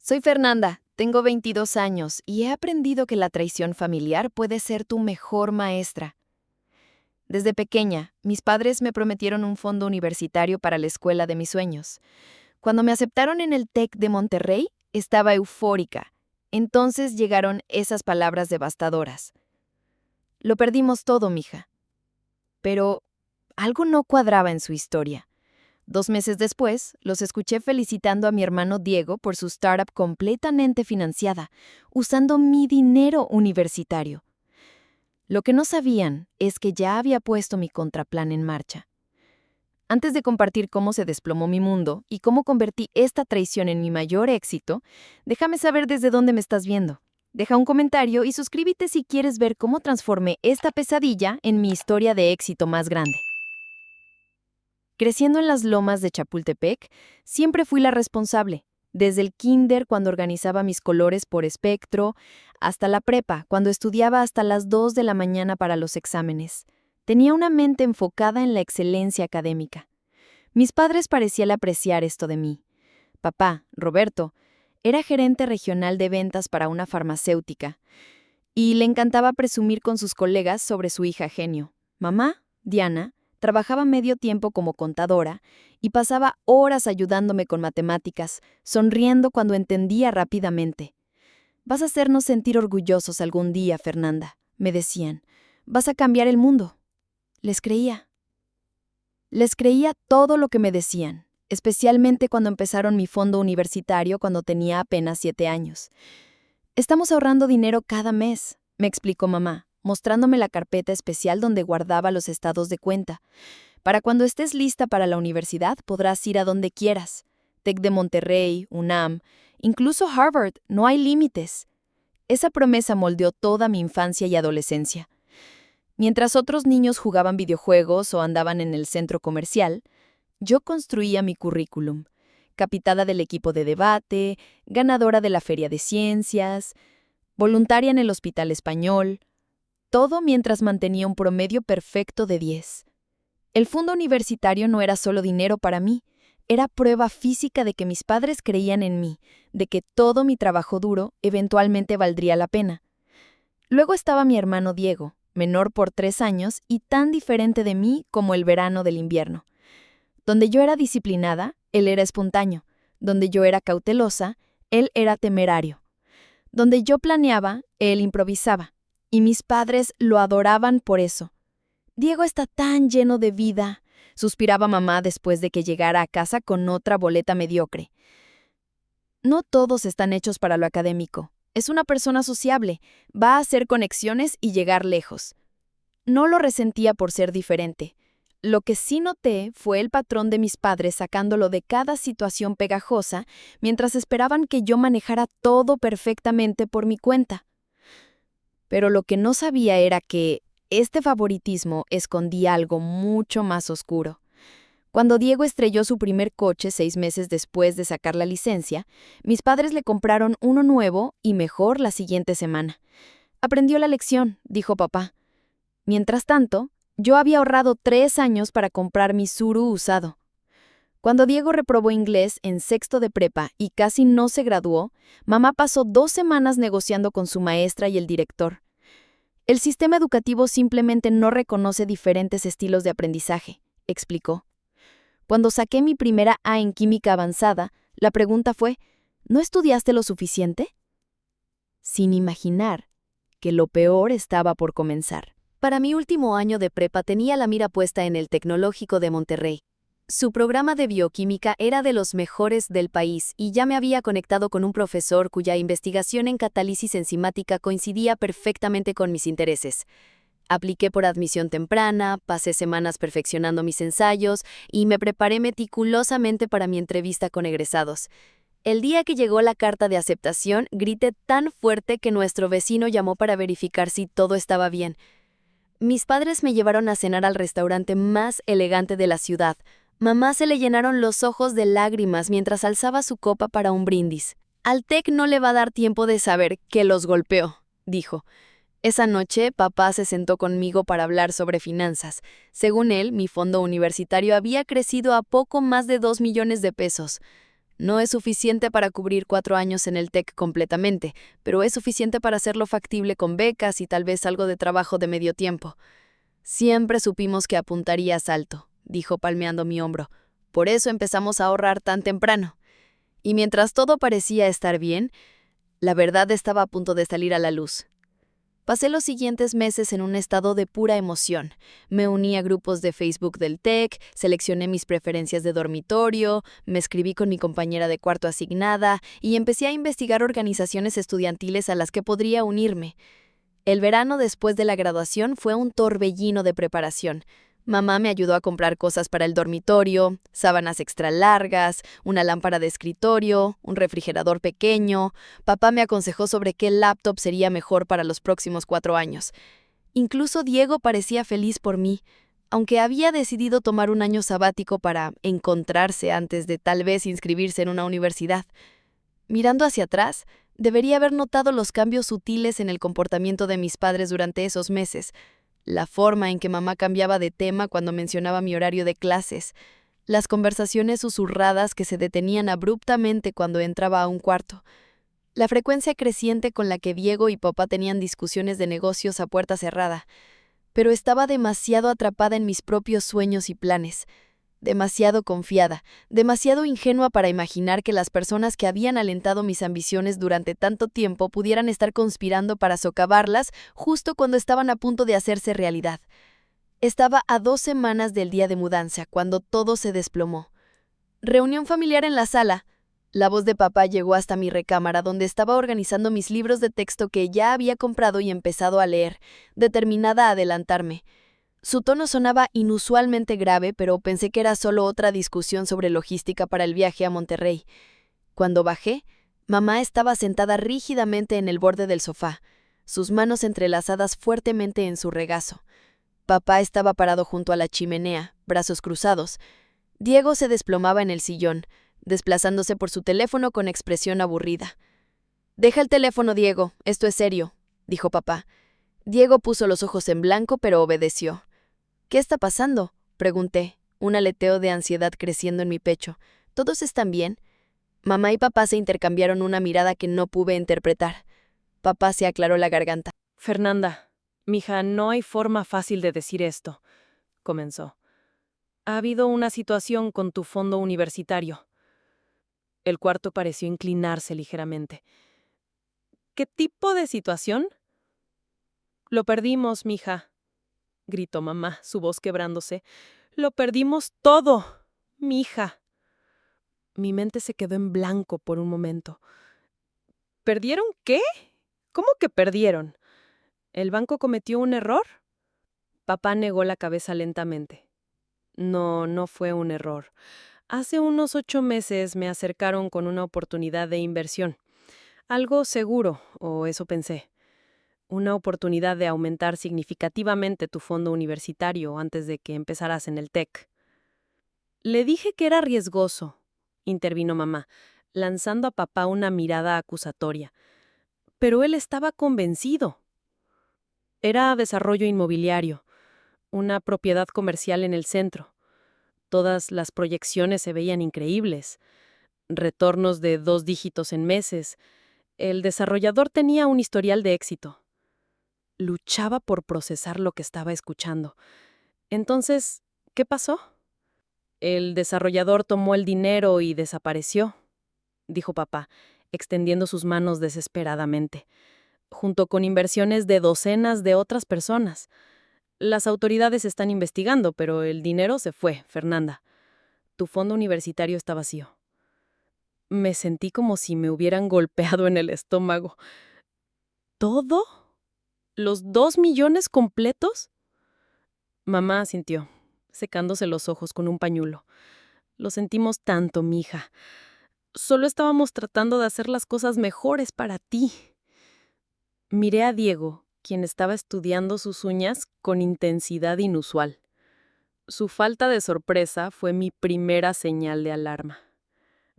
Soy Fernanda, tengo 22 años y he aprendido que la traición familiar puede ser tu mejor maestra. Desde pequeña, mis padres me prometieron un fondo universitario para la escuela de mis sueños. Cuando me aceptaron en el TEC de Monterrey, estaba eufórica. Entonces llegaron esas palabras devastadoras. Lo perdimos todo, mija. Pero algo no cuadraba en su historia. 2 meses después, los escuché felicitando a mi hermano Diego por su startup completamente financiada, usando mi dinero universitario. Lo que no sabían es que ya había puesto mi contraplan en marcha. Antes de compartir cómo se desplomó mi mundo y cómo convertí esta traición en mi mayor éxito, déjame saber desde dónde me estás viendo. Deja un comentario y suscríbete si quieres ver cómo transformé esta pesadilla en mi historia de éxito más grande. Creciendo en las lomas de Chapultepec, siempre fui la responsable, desde el kinder cuando organizaba mis colores por espectro, hasta la prepa cuando estudiaba hasta las 2 de la mañana para los exámenes. Tenía una mente enfocada en la excelencia académica. Mis padres parecían apreciar esto de mí. Papá, Roberto, era gerente regional de ventas para una farmacéutica, y le encantaba presumir con sus colegas sobre su hija genio. Mamá, Diana, trabajaba medio tiempo como contadora y pasaba horas ayudándome con matemáticas, sonriendo cuando entendía rápidamente. «Vas a hacernos sentir orgullosos algún día, Fernanda», me decían. «Vas a cambiar el mundo». Les creía. Les creía todo lo que me decían, especialmente cuando empezaron mi fondo universitario cuando tenía apenas 7 años. «Estamos ahorrando dinero cada mes», me explicó mamá, mostrándome la carpeta especial donde guardaba los estados de cuenta. «Para cuando estés lista para la universidad, podrás ir a donde quieras. TEC de Monterrey, UNAM, incluso Harvard, no hay límites». Esa promesa moldeó toda mi infancia y adolescencia. Mientras otros niños jugaban videojuegos o andaban en el centro comercial, yo construía mi currículum. Capitada del equipo de debate, ganadora de la Feria de Ciencias, voluntaria en el Hospital Español, todo mientras mantenía un promedio perfecto de 10. El fondo universitario no era solo dinero para mí, era prueba física de que mis padres creían en mí, de que todo mi trabajo duro eventualmente valdría la pena. Luego estaba mi hermano Diego, menor por 3 años y tan diferente de mí como el verano del invierno. Donde yo era disciplinada, él era espontáneo. Donde yo era cautelosa, él era temerario. Donde yo planeaba, él improvisaba. Y mis padres lo adoraban por eso. «Diego está tan lleno de vida», suspiraba mamá después de que llegara a casa con otra boleta mediocre. No todos están hechos para lo académico. Es una persona sociable, va a hacer conexiones y llegar lejos. No lo resentía por ser diferente. Lo que sí noté fue el patrón de mis padres sacándolo de cada situación pegajosa mientras esperaban que yo manejara todo perfectamente por mi cuenta. Pero lo que no sabía era que este favoritismo escondía algo mucho más oscuro. Cuando Diego estrelló su primer coche 6 meses después de sacar la licencia, mis padres le compraron uno nuevo y mejor la siguiente semana. «Aprendió la lección», dijo papá. Mientras tanto, yo había ahorrado 3 años para comprar mi Tsuru usado. Cuando Diego reprobó inglés en 6º de prepa y casi no se graduó, mamá pasó 2 semanas negociando con su maestra y el director. «El sistema educativo simplemente no reconoce diferentes estilos de aprendizaje», explicó. Cuando saqué mi primera A en química avanzada, la pregunta fue, «¿No estudiaste lo suficiente?», sin imaginar que lo peor estaba por comenzar. Para mi último año de prepa tenía la mira puesta en el Tecnológico de Monterrey. Su programa de bioquímica era de los mejores del país y ya me había conectado con un profesor cuya investigación en catálisis enzimática coincidía perfectamente con mis intereses. Apliqué por admisión temprana, pasé semanas perfeccionando mis ensayos y me preparé meticulosamente para mi entrevista con egresados. El día que llegó la carta de aceptación, grité tan fuerte que nuestro vecino llamó para verificar si todo estaba bien. Mis padres me llevaron a cenar al restaurante más elegante de la ciudad. Mamá se le llenaron los ojos de lágrimas mientras alzaba su copa para un brindis. «Al TEC no le va a dar tiempo de saber que los golpeó», dijo. Esa noche, papá se sentó conmigo para hablar sobre finanzas. Según él, mi fondo universitario había crecido a poco más de 2 millones de pesos. No es suficiente para cubrir 4 años en el TEC completamente, pero es suficiente para hacerlo factible con becas y tal vez algo de trabajo de medio tiempo. Siempre supimos que apuntarías alto, dijo palmeando mi hombro. Por eso empezamos a ahorrar tan temprano. Y mientras todo parecía estar bien, la verdad estaba a punto de salir a la luz. Pasé los siguientes meses en un estado de pura emoción. Me uní a grupos de Facebook del TEC, seleccioné mis preferencias de dormitorio, me escribí con mi compañera de cuarto asignada y empecé a investigar organizaciones estudiantiles a las que podría unirme. El verano después de la graduación fue un torbellino de preparación. Mamá me ayudó a comprar cosas para el dormitorio, sábanas extra largas, una lámpara de escritorio, un refrigerador pequeño. Papá me aconsejó sobre qué laptop sería mejor para los próximos 4 años. Incluso Diego parecía feliz por mí, aunque había decidido tomar un año sabático para encontrarse antes de tal vez inscribirse en una universidad. Mirando hacia atrás, debería haber notado los cambios sutiles en el comportamiento de mis padres durante esos meses. La forma en que mamá cambiaba de tema cuando mencionaba mi horario de clases, las conversaciones susurradas que se detenían abruptamente cuando entraba a un cuarto, la frecuencia creciente con la que Diego y papá tenían discusiones de negocios a puerta cerrada. Pero estaba demasiado atrapada en mis propios sueños y planes, demasiado confiada, demasiado ingenua para imaginar que las personas que habían alentado mis ambiciones durante tanto tiempo pudieran estar conspirando para socavarlas justo cuando estaban a punto de hacerse realidad. Estaba a 2 semanas del día de mudanza, cuando todo se desplomó. Reunión familiar en la sala. La voz de papá llegó hasta mi recámara, donde estaba organizando mis libros de texto que ya había comprado y empezado a leer, determinada a adelantarme. Su tono sonaba inusualmente grave, pero pensé que era solo otra discusión sobre logística para el viaje a Monterrey. Cuando bajé, mamá estaba sentada rígidamente en el borde del sofá, sus manos entrelazadas fuertemente en su regazo. Papá estaba parado junto a la chimenea, brazos cruzados. Diego se desplomaba en el sillón, desplazándose por su teléfono con expresión aburrida. «Deja el teléfono, Diego, esto es serio», dijo papá. Diego puso los ojos en blanco, pero obedeció. «¿Qué está pasando?», pregunté, un aleteo de ansiedad creciendo en mi pecho. «¿Todos están bien?». Mamá y papá se intercambiaron una mirada que no pude interpretar. Papá se aclaró la garganta. Fernanda, mija, no hay forma fácil de decir esto, comenzó. Ha habido una situación con tu fondo universitario. El cuarto pareció inclinarse ligeramente. ¿Qué tipo de situación? Lo perdimos, mija, gritó mamá, su voz quebrándose. Lo perdimos todo, mija. Mi mente se quedó en blanco por un momento. ¿Perdieron qué? ¿Cómo que perdieron? ¿El banco cometió un error? Papá negó la cabeza lentamente. No, no fue un error. Hace unos 8 meses me acercaron con una oportunidad de inversión. Algo seguro, o eso pensé. Una oportunidad de aumentar significativamente tu fondo universitario antes de que empezaras en el TEC. Le dije que era riesgoso, intervino mamá, lanzando a papá una mirada acusatoria. Pero él estaba convencido. Era desarrollo inmobiliario, una propiedad comercial en el centro. Todas las proyecciones se veían increíbles. Retornos de 2 dígitos en meses. El desarrollador tenía un historial de éxito. Luchaba por procesar lo que estaba escuchando. Entonces, ¿qué pasó? El desarrollador tomó el dinero y desapareció, dijo papá, extendiendo sus manos desesperadamente, junto con inversiones de docenas de otras personas. Las autoridades están investigando, pero el dinero se fue, Fernanda. Tu fondo universitario está vacío. Me sentí como si me hubieran golpeado en el estómago. ¿Todo? ¿Los 2 millones completos? Mamá asintió, secándose los ojos con un pañuelo. Lo sentimos tanto, mija. Solo estábamos tratando de hacer las cosas mejores para ti. Miré a Diego, quien estaba estudiando sus uñas con intensidad inusual. Su falta de sorpresa fue mi primera señal de alarma.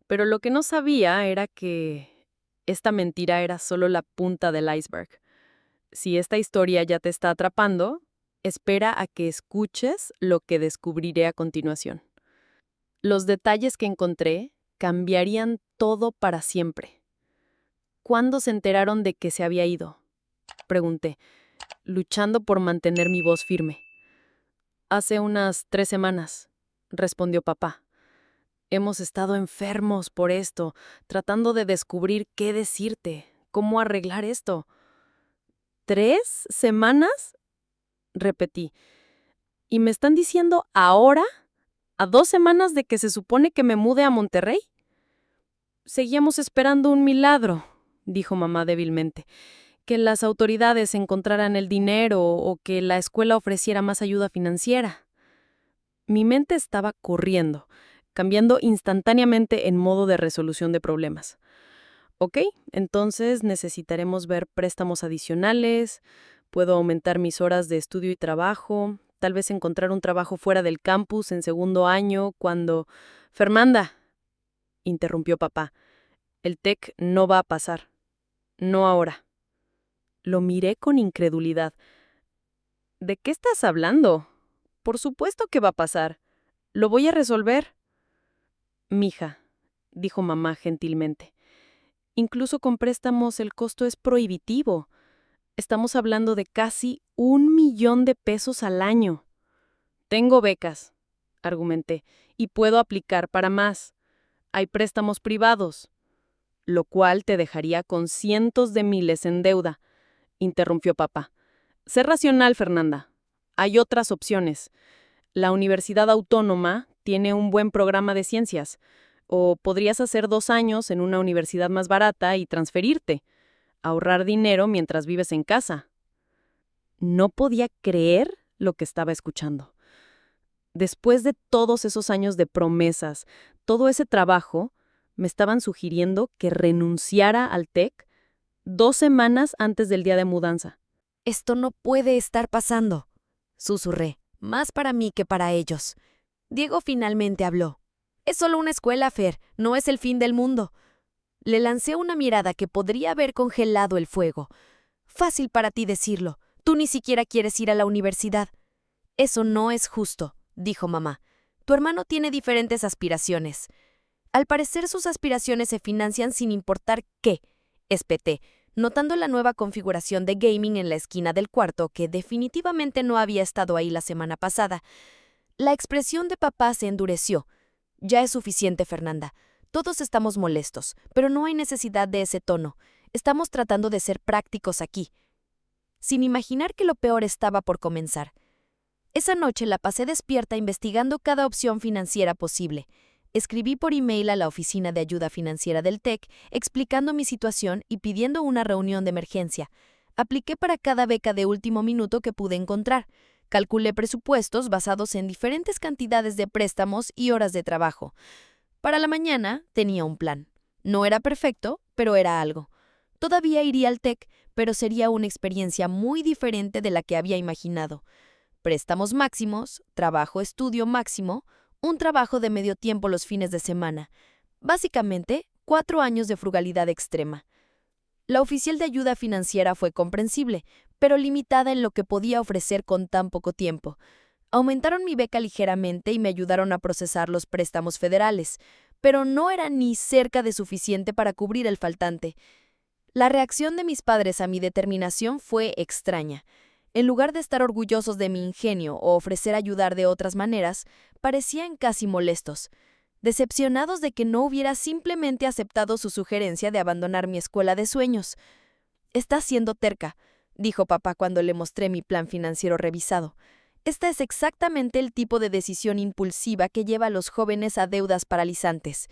Pero lo que no sabía era que esta mentira era solo la punta del iceberg. Si esta historia ya te está atrapando, espera a que escuches lo que descubriré a continuación. Los detalles que encontré Cambiarían todo para siempre. ¿Cuándo se enteraron de que se había ido? Pregunté, luchando por mantener mi voz firme. Hace unas 3 semanas, respondió papá. Hemos estado enfermos por esto, tratando de descubrir qué decirte, cómo arreglar esto. ¿3 semanas? Repetí. ¿Y me están diciendo ahora, a 2 semanas de que se supone que me mude a Monterrey? Seguíamos esperando un milagro, dijo mamá débilmente. Que las autoridades encontraran el dinero o que la escuela ofreciera más ayuda financiera. Mi mente estaba corriendo, cambiando instantáneamente en modo de resolución de problemas. Ok, entonces necesitaremos ver préstamos adicionales, puedo aumentar mis horas de estudio y trabajo, tal vez encontrar un trabajo fuera del campus en segundo año cuando... Fernanda, interrumpió papá, el TEC no va a pasar. No ahora. Lo miré con incredulidad. ¿De qué estás hablando? Por supuesto que va a pasar. Lo voy a resolver. Mija, dijo mamá gentilmente. Incluso con préstamos el costo es prohibitivo. Estamos hablando de casi 1 millón de pesos al año. Tengo becas, argumenté, y puedo aplicar para más. Hay préstamos privados, lo cual te dejaría con cientos de miles en deuda, interrumpió papá. Sé racional, Fernanda. Hay otras opciones. La Universidad Autónoma tiene un buen programa de ciencias, o podrías hacer 2 años en una universidad más barata y transferirte, ahorrar dinero mientras vives en casa. No podía creer lo que estaba escuchando. Después de todos esos años de promesas, todo ese trabajo, me estaban sugiriendo que renunciara al TEC 2 semanas antes del día de mudanza. Esto no puede estar pasando, susurré, más para mí que para ellos. Diego finalmente habló. Es solo una escuela, Fer, no es el fin del mundo. Le lancé una mirada que podría haber congelado el fuego. Fácil para ti decirlo, tú ni siquiera quieres ir a la universidad. Eso no es justo, dijo mamá. Tu hermano tiene diferentes aspiraciones. Al parecer sus aspiraciones se financian sin importar qué, espeté, notando la nueva configuración de gaming en la esquina del cuarto que definitivamente no había estado ahí la semana pasada. La expresión de papá se endureció. Ya es suficiente, Fernanda. Todos estamos molestos, pero no hay necesidad de ese tono. Estamos tratando de ser prácticos aquí. Sin imaginar que lo peor estaba por comenzar. Esa noche la pasé despierta investigando cada opción financiera posible. Escribí por email a la oficina de ayuda financiera del TEC explicando mi situación y pidiendo una reunión de emergencia. Apliqué para cada beca de último minuto que pude encontrar. Calculé presupuestos basados en diferentes cantidades de préstamos y horas de trabajo. Para la mañana tenía un plan. No era perfecto, pero era algo. Todavía iría al TEC, pero sería una experiencia muy diferente de la que había imaginado. Préstamos máximos, trabajo-estudio máximo, un trabajo de medio tiempo los fines de semana. Básicamente, 4 años de frugalidad extrema. La oficial de ayuda financiera fue comprensible, pero limitada en lo que podía ofrecer con tan poco tiempo. Aumentaron mi beca ligeramente y me ayudaron a procesar los préstamos federales, pero no era ni cerca de suficiente para cubrir el faltante. La reacción de mis padres a mi determinación fue extraña. En lugar de estar orgullosos de mi ingenio o ofrecer ayudar de otras maneras, parecían casi molestos, decepcionados de que no hubiera simplemente aceptado su sugerencia de abandonar mi escuela de sueños. «Estás siendo terca», dijo papá cuando le mostré mi plan financiero revisado. «Esta es exactamente el tipo de decisión impulsiva que lleva a los jóvenes a deudas paralizantes».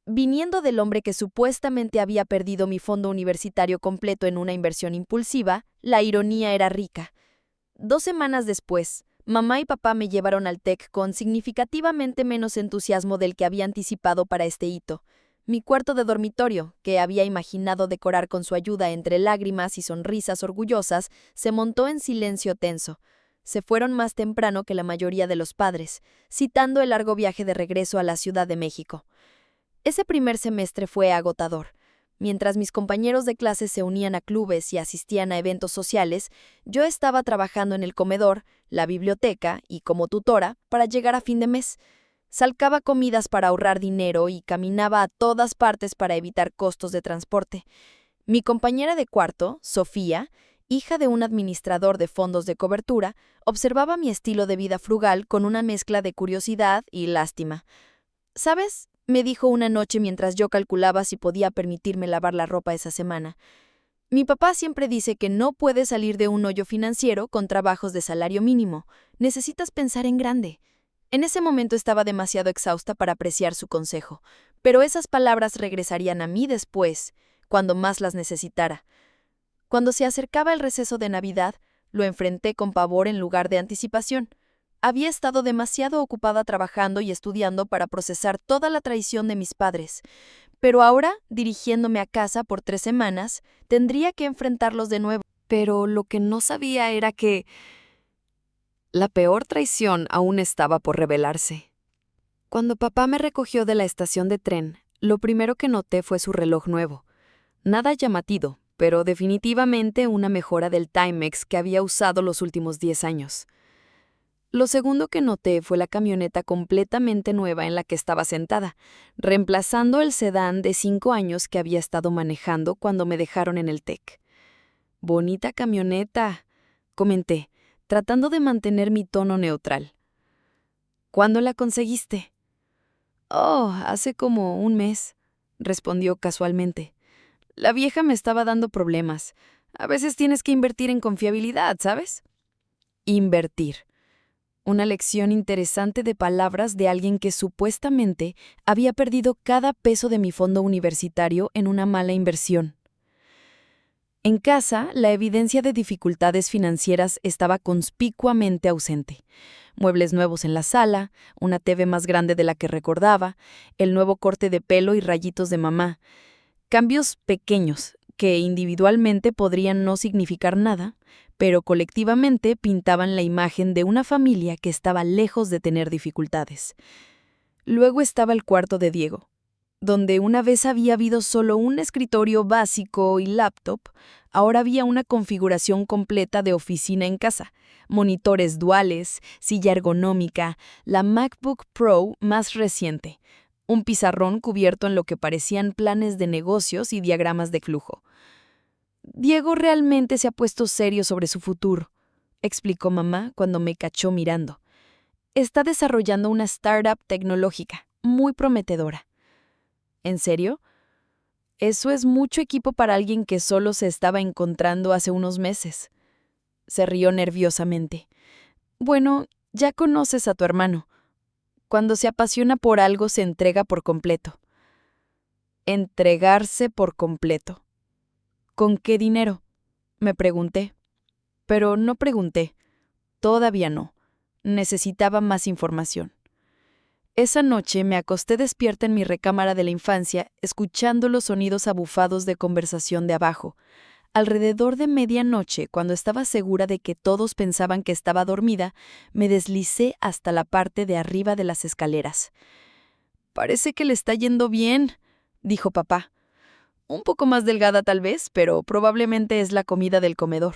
Viniendo del hombre que supuestamente había perdido mi fondo universitario completo en una inversión impulsiva, la ironía era rica. 2 semanas después, mamá y papá me llevaron al TEC con significativamente menos entusiasmo del que había anticipado para este hito. Mi cuarto de dormitorio, que había imaginado decorar con su ayuda entre lágrimas y sonrisas orgullosas, se montó en silencio tenso. Se fueron más temprano que la mayoría de los padres, citando el largo viaje de regreso a la Ciudad de México. Ese primer semestre fue agotador. Mientras mis compañeros de clase se unían a clubes y asistían a eventos sociales, yo estaba trabajando en el comedor, la biblioteca y como tutora para llegar a fin de mes. Salcaba comidas para ahorrar dinero y caminaba a todas partes para evitar costos de transporte. Mi compañera de cuarto, Sofía, hija de un administrador de fondos de cobertura, observaba mi estilo de vida frugal con una mezcla de curiosidad y lástima. ¿Sabes?, me dijo una noche mientras yo calculaba si podía permitirme lavar la ropa esa semana. Mi papá siempre dice que no puedes salir de un hoyo financiero con trabajos de salario mínimo. Necesitas pensar en grande. En ese momento estaba demasiado exhausta para apreciar su consejo, pero esas palabras regresarían a mí después, cuando más las necesitara. Cuando se acercaba el receso de Navidad, lo enfrenté con pavor en lugar de anticipación. Había estado demasiado ocupada trabajando y estudiando para procesar toda la traición de mis padres, pero ahora, dirigiéndome a casa por 3 semanas, tendría que enfrentarlos de nuevo. Pero lo que no sabía era que la peor traición aún estaba por revelarse. Cuando papá me recogió de la estación de tren, lo primero que noté fue su reloj nuevo. Nada llamativo, pero definitivamente una mejora del Timex que había usado los últimos 10 años. Lo segundo que noté fue la camioneta completamente nueva en la que estaba sentada, reemplazando el sedán de 5 años que había estado manejando cuando me dejaron en el TEC. «Bonita camioneta», comenté, tratando de mantener mi tono neutral. «¿Cuándo la conseguiste?» «Oh, hace como un mes», respondió casualmente. «La vieja me estaba dando problemas. A veces tienes que invertir en confiabilidad, ¿sabes?» Invertir. Una lección interesante de palabras de alguien que supuestamente había perdido cada peso de mi fondo universitario en una mala inversión. En casa, la evidencia de dificultades financieras estaba conspicuamente ausente. Muebles nuevos en la sala, una TV más grande de la que recordaba, el nuevo corte de pelo y rayitos de mamá. Cambios pequeños, que individualmente podrían no significar nada, pero colectivamente pintaban la imagen de una familia que estaba lejos de tener dificultades. Luego estaba el cuarto de Diego, donde una vez había habido solo un escritorio básico y laptop, ahora había una configuración completa de oficina en casa, monitores duales, silla ergonómica, la MacBook Pro más reciente, un pizarrón cubierto en lo que parecían planes de negocios y diagramas de flujo. «Diego realmente se ha puesto serio sobre su futuro», explicó mamá cuando me cachó mirando. «Está desarrollando una startup tecnológica, muy prometedora». «¿En serio? Eso es mucho equipo para alguien que solo se estaba encontrando hace unos meses». Se rió nerviosamente. «Bueno, ya conoces a tu hermano. Cuando se apasiona por algo se entrega por completo». Entregarse por completo. ¿Con qué dinero?, me pregunté. Pero no pregunté. Todavía no. Necesitaba más información. Esa noche me acosté despierta en mi recámara de la infancia, escuchando los sonidos abufados de conversación de abajo. Alrededor de medianoche, cuando estaba segura de que todos pensaban que estaba dormida, me deslicé hasta la parte de arriba de las escaleras. «Parece que le está yendo bien», dijo papá. «Un poco más delgada tal vez, pero probablemente es la comida del comedor.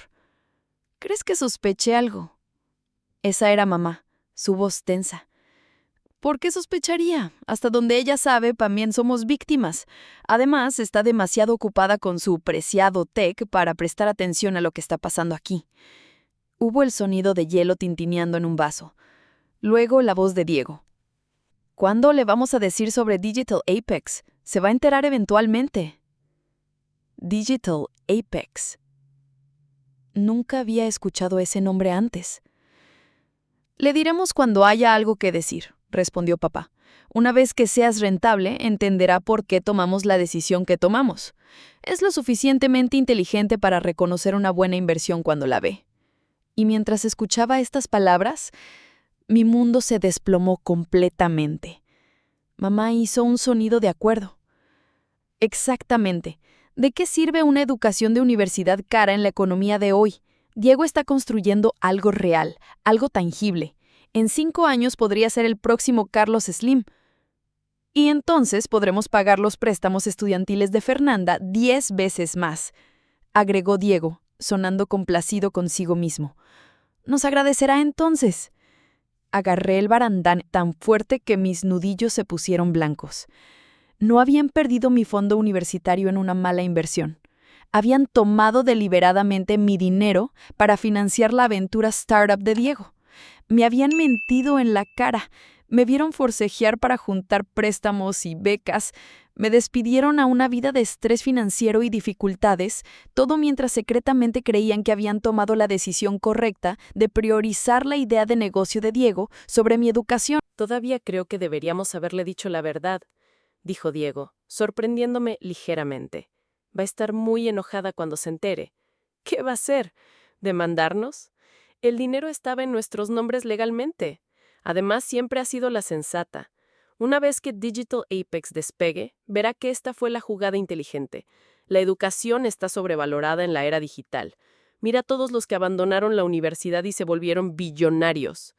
¿Crees que sospeche algo?» Esa era mamá, su voz tensa. «¿Por qué sospecharía? Hasta donde ella sabe, también somos víctimas. Además, está demasiado ocupada con su preciado TEC para prestar atención a lo que está pasando aquí». Hubo el sonido de hielo tintineando en un vaso. Luego la voz de Diego. «¿Cuándo le vamos a decir sobre Digital Apex? Se va a enterar eventualmente». Digital Apex. Nunca había escuchado ese nombre antes. «Le diremos cuando haya algo que decir», respondió papá. «Una vez que seas rentable, entenderá por qué tomamos la decisión que tomamos. Es lo suficientemente inteligente para reconocer una buena inversión cuando la ve». Y mientras escuchaba estas palabras, mi mundo se desplomó completamente. Mamá hizo un sonido de acuerdo. «Exactamente. ¿De qué sirve una educación de universidad cara en la economía de hoy? Diego está construyendo algo real, algo tangible. En 5 años podría ser el próximo Carlos Slim. Y entonces podremos pagar los préstamos estudiantiles de Fernanda 10 veces más», agregó Diego, sonando complacido consigo mismo. «Nos agradecerá entonces». Agarré el barandal tan fuerte que mis nudillos se pusieron blancos. No habían perdido mi fondo universitario en una mala inversión. Habían tomado deliberadamente mi dinero para financiar la aventura startup de Diego. Me habían mentido en la cara. Me vieron forcejear para juntar préstamos y becas. Me despidieron a una vida de estrés financiero y dificultades, todo mientras secretamente creían que habían tomado la decisión correcta de priorizar la idea de negocio de Diego sobre mi educación. Todavía creo que deberíamos haberle dicho la verdad, dijo Diego, sorprendiéndome ligeramente. Va a estar muy enojada cuando se entere. ¿Qué va a hacer? ¿Demandarnos? El dinero estaba en nuestros nombres legalmente. Además, siempre ha sido la sensata. Una vez que Digital Apex despegue, verá que esta fue la jugada inteligente. La educación está sobrevalorada en la era digital. Mira a todos los que abandonaron la universidad y se volvieron billonarios.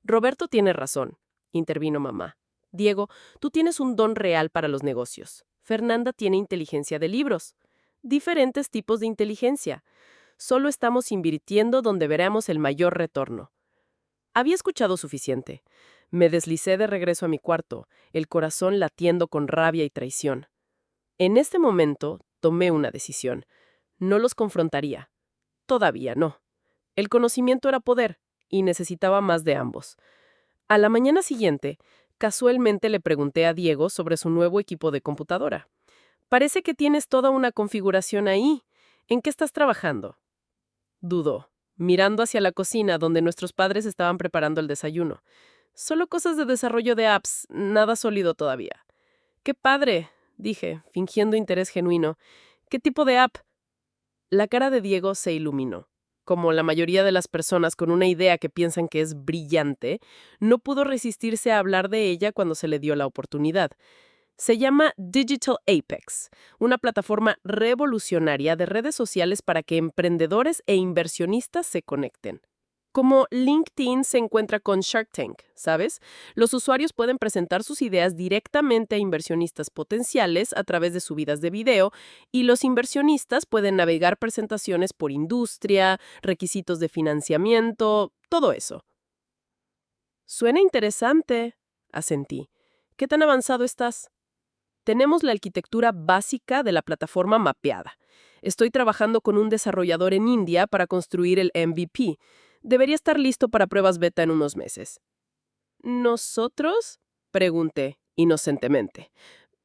Roberto tiene razón, intervino mamá. Diego, tú tienes un don real para los negocios. Fernanda tiene inteligencia de libros. Diferentes tipos de inteligencia. Solo estamos invirtiendo donde veremos el mayor retorno. Había escuchado suficiente. Me deslicé de regreso a mi cuarto, el corazón latiendo con rabia y traición. En este momento tomé una decisión. No los confrontaría. Todavía no. El conocimiento era poder, y necesitaba más de ambos. A la mañana siguiente, casualmente le pregunté a Diego sobre su nuevo equipo de computadora. Parece que tienes toda una configuración ahí. ¿En qué estás trabajando? Dudó, mirando hacia la cocina donde nuestros padres estaban preparando el desayuno. Solo cosas de desarrollo de apps, nada sólido todavía. ¡Qué padre!, dije, fingiendo interés genuino. ¿Qué tipo de app? La cara de Diego se iluminó. Como la mayoría de las personas con una idea que piensan que es brillante, no pudo resistirse a hablar de ella cuando se le dio la oportunidad. Se llama Digital Apex, una plataforma revolucionaria de redes sociales para que emprendedores e inversionistas se conecten. Como LinkedIn se encuentra con Shark Tank, ¿sabes? Los usuarios pueden presentar sus ideas directamente a inversionistas potenciales a través de subidas de video y los inversionistas pueden navegar presentaciones por industria, requisitos de financiamiento, todo eso. Suena interesante, asentí. ¿Qué tan avanzado estás? Tenemos la arquitectura básica de la plataforma mapeada. Estoy trabajando con un desarrollador en India para construir el MVP. Debería estar listo para pruebas beta en unos meses. ¿Nosotros? Pregunté, inocentemente.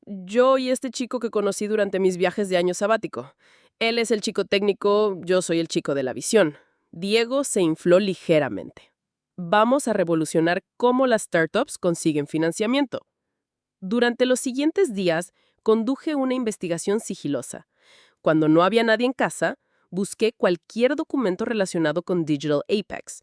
Yo y este chico que conocí durante mis viajes de año sabático. Él es el chico técnico, yo soy el chico de la visión. Diego se infló ligeramente. Vamos a revolucionar cómo las startups consiguen financiamiento. Durante los siguientes días, conduje una investigación sigilosa. Cuando no había nadie en casa, busqué cualquier documento relacionado con Digital Apex.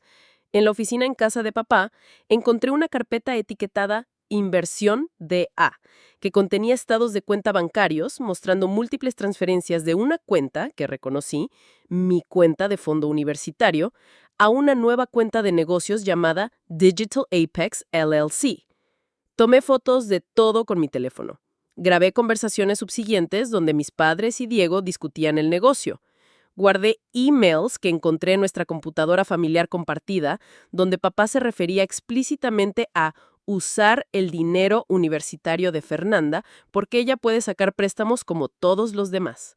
En la oficina en casa de papá, encontré una carpeta etiquetada Inversión DA, que contenía estados de cuenta bancarios mostrando múltiples transferencias de una cuenta, que reconocí, mi cuenta de fondo universitario, a una nueva cuenta de negocios llamada Digital Apex LLC. Tomé fotos de todo con mi teléfono. Grabé conversaciones subsiguientes donde mis padres y Diego discutían el negocio. Guardé emails que encontré en nuestra computadora familiar compartida, donde papá se refería explícitamente a usar el dinero universitario de Fernanda porque ella puede sacar préstamos como todos los demás.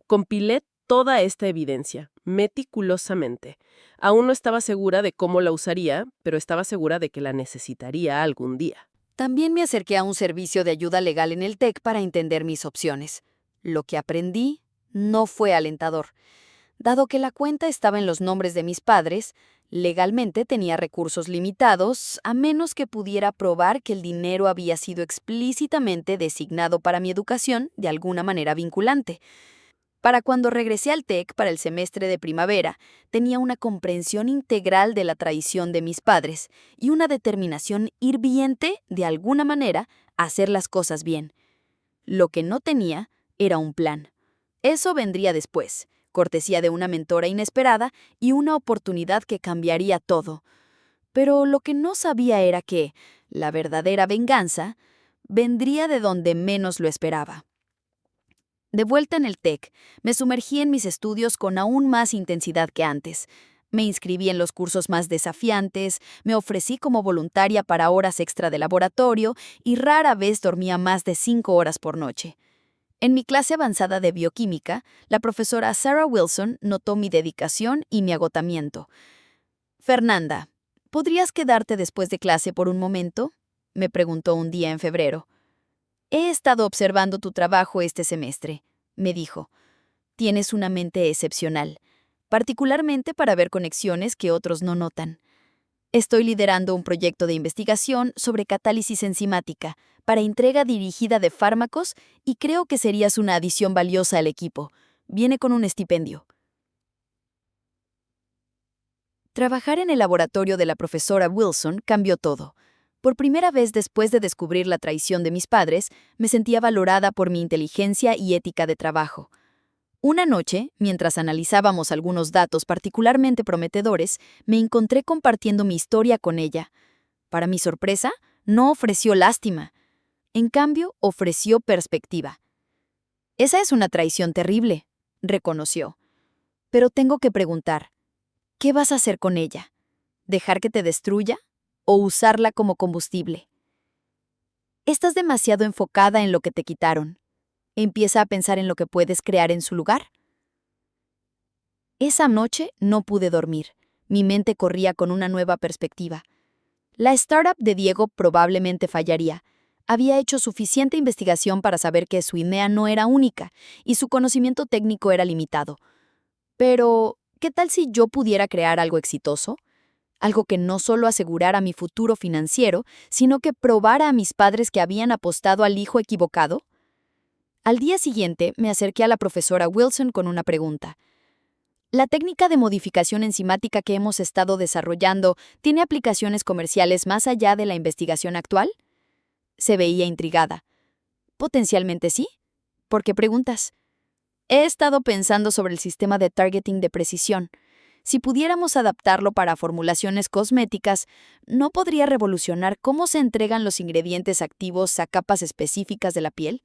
Compilé toda esta evidencia, meticulosamente. Aún no estaba segura de cómo la usaría, pero estaba segura de que la necesitaría algún día. También me acerqué a un servicio de ayuda legal en el TEC para entender mis opciones. Lo que aprendí no fue alentador. Dado que la cuenta estaba en los nombres de mis padres, legalmente tenía recursos limitados, a menos que pudiera probar que el dinero había sido explícitamente designado para mi educación de alguna manera vinculante. Para cuando regresé al TEC para el semestre de primavera, tenía una comprensión integral de la traición de mis padres y una determinación hirviente, de alguna manera, a hacer las cosas bien. Lo que no tenía era un plan. Eso vendría después, cortesía de una mentora inesperada y una oportunidad que cambiaría todo. Pero lo que no sabía era que la verdadera venganza vendría de donde menos lo esperaba. De vuelta en el TEC, me sumergí en mis estudios con aún más intensidad que antes. Me inscribí en los cursos más desafiantes, me ofrecí como voluntaria para horas extra de laboratorio y rara vez dormía más de 5 horas por noche. En mi clase avanzada de bioquímica, la profesora Sarah Wilson notó mi dedicación y mi agotamiento. «Fernanda, ¿podrías quedarte después de clase por un momento?», me preguntó un día en febrero. «He estado observando tu trabajo este semestre», me dijo. «Tienes una mente excepcional, particularmente para ver conexiones que otros no notan. Estoy liderando un proyecto de investigación sobre catálisis enzimática para entrega dirigida de fármacos y creo que serías una adición valiosa al equipo. Viene con un estipendio». Trabajar en el laboratorio de la profesora Wilson cambió todo. Por primera vez después de descubrir la traición de mis padres, me sentía valorada por mi inteligencia y ética de trabajo. Una noche, mientras analizábamos algunos datos particularmente prometedores, me encontré compartiendo mi historia con ella. Para mi sorpresa, no ofreció lástima. En cambio, ofreció perspectiva. «Esa es una traición terrible», reconoció. «Pero tengo que preguntar, ¿qué vas a hacer con ella? ¿Dejar que te destruya o usarla como combustible? Estás demasiado enfocada en lo que te quitaron. Empieza a pensar en lo que puedes crear en su lugar». Esa noche no pude dormir. Mi mente corría con una nueva perspectiva. La startup de Diego probablemente fallaría. Había hecho suficiente investigación para saber que su idea no era única y su conocimiento técnico era limitado. Pero, ¿qué tal si yo pudiera crear algo exitoso? Algo que no solo asegurara mi futuro financiero, sino que probara a mis padres que habían apostado al hijo equivocado. Al día siguiente me acerqué a la profesora Wilson con una pregunta. ¿La técnica de modificación enzimática que hemos estado desarrollando tiene aplicaciones comerciales más allá de la investigación actual? Se veía intrigada. «Potencialmente sí. ¿Por qué preguntas?» «He estado pensando sobre el sistema de targeting de precisión. Si pudiéramos adaptarlo para formulaciones cosméticas, ¿no podría revolucionar cómo se entregan los ingredientes activos a capas específicas de la piel?».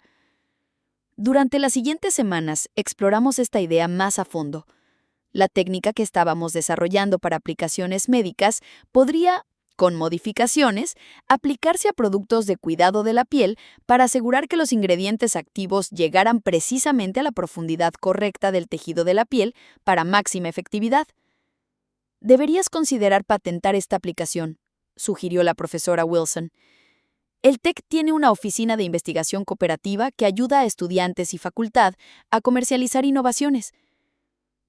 Durante las siguientes semanas exploramos esta idea más a fondo. La técnica que estábamos desarrollando para aplicaciones médicas podría, con modificaciones, aplicarse a productos de cuidado de la piel para asegurar que los ingredientes activos llegaran precisamente a la profundidad correcta del tejido de la piel para máxima efectividad. «Deberías considerar patentar esta aplicación», sugirió la profesora Wilson. «El TEC tiene una oficina de investigación cooperativa que ayuda a estudiantes y facultad a comercializar innovaciones».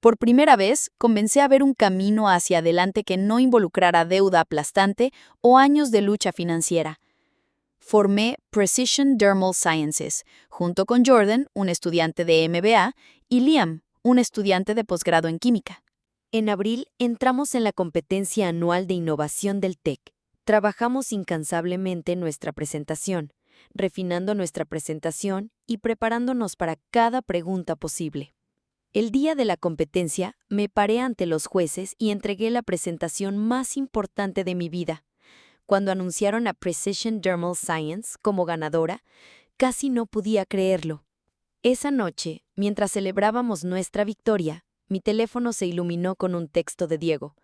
Por primera vez, comencé a ver un camino hacia adelante que no involucrara deuda aplastante o años de lucha financiera. Formé Precision Dermal Sciences, junto con Jordan, un estudiante de MBA, y Liam, un estudiante de posgrado en química. En abril entramos en la competencia anual de innovación del TEC. Trabajamos incansablemente en nuestra presentación, refinando nuestra presentación y preparándonos para cada pregunta posible. El día de la competencia, me paré ante los jueces y entregué la presentación más importante de mi vida. Cuando anunciaron a Precision Dermal Science como ganadora, casi no podía creerlo. Esa noche, mientras celebrábamos nuestra victoria, mi teléfono se iluminó con un texto de Diego.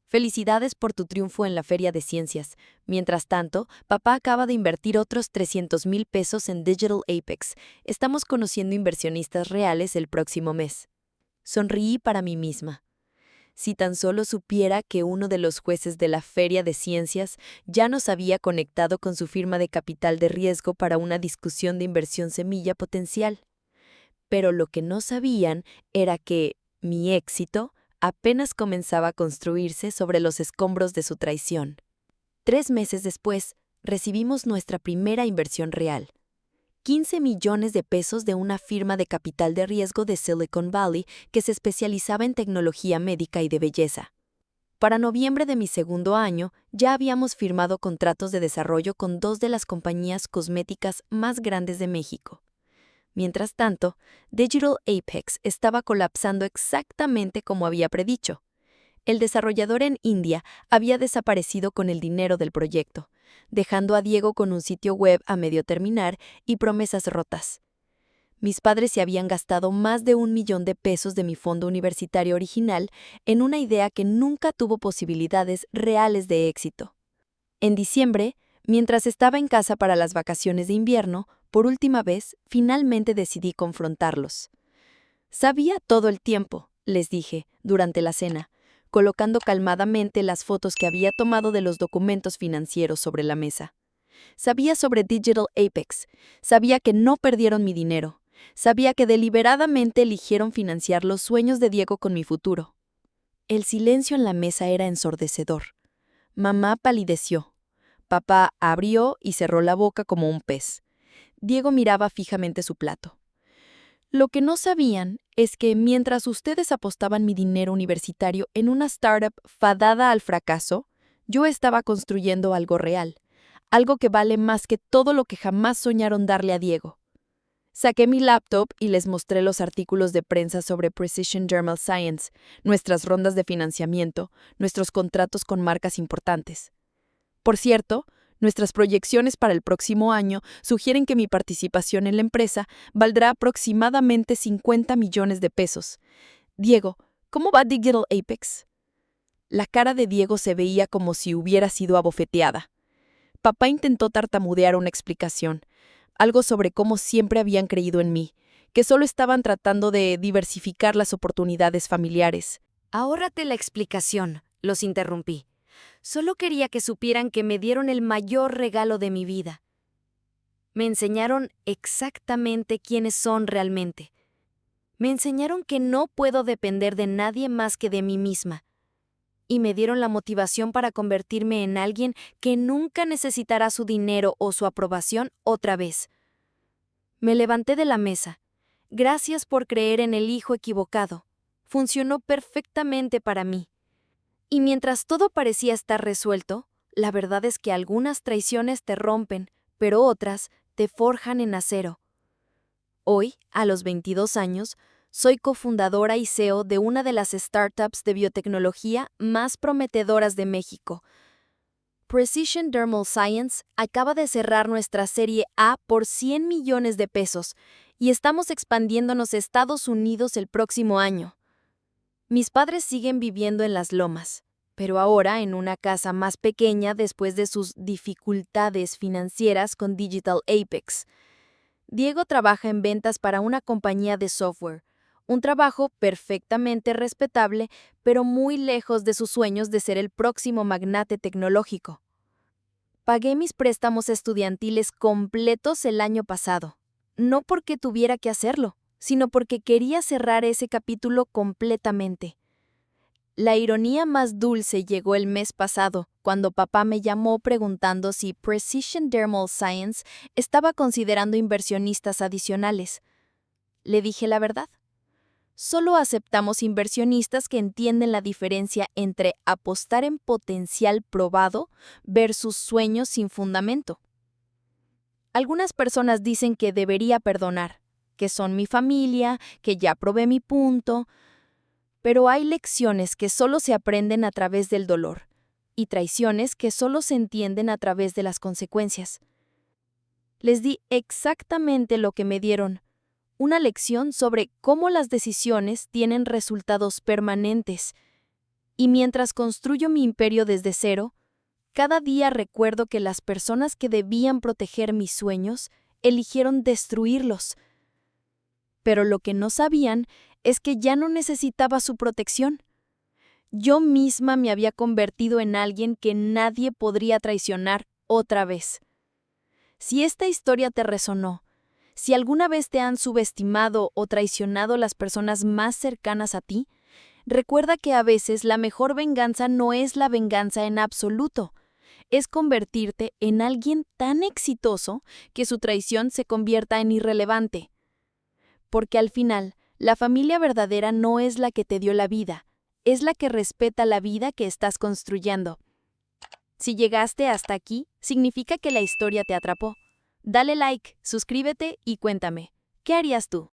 «Felicidades por tu triunfo en la Feria de Ciencias. Mientras tanto, papá acaba de invertir otros 300,000 pesos en Digital Apex. Estamos conociendo inversionistas reales el próximo mes». Sonreí para mí misma. Si tan solo supiera que uno de los jueces de la Feria de Ciencias ya nos había conectado con su firma de capital de riesgo para una discusión de inversión semilla potencial. Pero lo que no sabían era que mi éxito apenas comenzaba a construirse sobre los escombros de su traición. 3 meses después, recibimos nuestra primera inversión real. 15 millones de pesos de una firma de capital de riesgo de Silicon Valley que se especializaba en tecnología médica y de belleza. Para noviembre de mi segundo año, ya habíamos firmado contratos de desarrollo con 2 de las compañías cosméticas más grandes de México. Mientras tanto, Digital Apex estaba colapsando exactamente como había predicho. El desarrollador en India había desaparecido con el dinero del proyecto, dejando a Diego con un sitio web a medio terminar y promesas rotas. Mis padres se habían gastado más de $1.000.000 de mi fondo universitario original en una idea que nunca tuvo posibilidades reales de éxito. En diciembre, mientras estaba en casa para las vacaciones de invierno, por última vez, finalmente decidí confrontarlos. Sabía todo el tiempo, les dije, durante la cena, colocando calmadamente las fotos que había tomado de los documentos financieros sobre la mesa. Sabía sobre Digital Apex, sabía que no perdieron mi dinero, sabía que deliberadamente eligieron financiar los sueños de Diego con mi futuro. El silencio en la mesa era ensordecedor. Mamá palideció. Papá abrió y cerró la boca como un pez. Diego miraba fijamente su plato. Lo que no sabían es que mientras ustedes apostaban mi dinero universitario en una startup fadada al fracaso, yo estaba construyendo algo real, algo que vale más que todo lo que jamás soñaron darle a Diego. Saqué mi laptop y les mostré los artículos de prensa sobre Precision Dermal Science, nuestras rondas de financiamiento, nuestros contratos con marcas importantes. Por cierto, nuestras proyecciones para el próximo año sugieren que mi participación en la empresa valdrá aproximadamente $50 millones. Diego, ¿cómo va Digital Apex? La cara de Diego se veía como si hubiera sido abofeteada. Papá intentó tartamudear una explicación, algo sobre cómo siempre habían creído en mí, que solo estaban tratando de diversificar las oportunidades familiares. Ahórrate la explicación, los interrumpí. Solo quería que supieran que me dieron el mayor regalo de mi vida. Me enseñaron exactamente quiénes son realmente. Me enseñaron que no puedo depender de nadie más que de mí misma. Y me dieron la motivación para convertirme en alguien que nunca necesitará su dinero o su aprobación otra vez. Me levanté de la mesa. Gracias por creer en el hijo equivocado. Funcionó perfectamente para mí. Y mientras todo parecía estar resuelto, la verdad es que algunas traiciones te rompen, pero otras te forjan en acero. Hoy, a los 22 años, soy cofundadora y CEO de una de las startups de biotecnología más prometedoras de México. Precision Dermal Science acaba de cerrar nuestra serie A por $100 millones y estamos expandiéndonos a Estados Unidos el próximo año. Mis padres siguen viviendo en Las Lomas, pero ahora en una casa más pequeña después de sus dificultades financieras con Digital Apex. Diego trabaja en ventas para una compañía de software, un trabajo perfectamente respetable, pero muy lejos de sus sueños de ser el próximo magnate tecnológico. Pagué mis préstamos estudiantiles completos el año pasado, no porque tuviera que hacerlo, sino porque quería cerrar ese capítulo completamente. La ironía más dulce llegó el mes pasado, cuando papá me llamó preguntando si Precision Dermal Science estaba considerando inversionistas adicionales. Le dije la verdad. Solo aceptamos inversionistas que entienden la diferencia entre apostar en potencial probado versus sueños sin fundamento. Algunas personas dicen que debería perdonar, que son mi familia, que ya probé mi punto, pero hay lecciones que solo se aprenden a través del dolor y traiciones que solo se entienden a través de las consecuencias. Les di exactamente lo que me dieron, una lección sobre cómo las decisiones tienen resultados permanentes. Y mientras construyo mi imperio desde cero, cada día recuerdo que las personas que debían proteger mis sueños eligieron destruirlos. Pero lo que no sabían es que ya no necesitaba su protección. Yo misma me había convertido en alguien que nadie podría traicionar otra vez. Si esta historia te resonó, si alguna vez te han subestimado o traicionado las personas más cercanas a ti, recuerda que a veces la mejor venganza no es la venganza en absoluto, es convertirte en alguien tan exitoso que su traición se convierta en irrelevante. Porque al final, la familia verdadera no es la que te dio la vida, es la que respeta la vida que estás construyendo. Si llegaste hasta aquí, significa que la historia te atrapó. Dale like, suscríbete y cuéntame, ¿qué harías tú?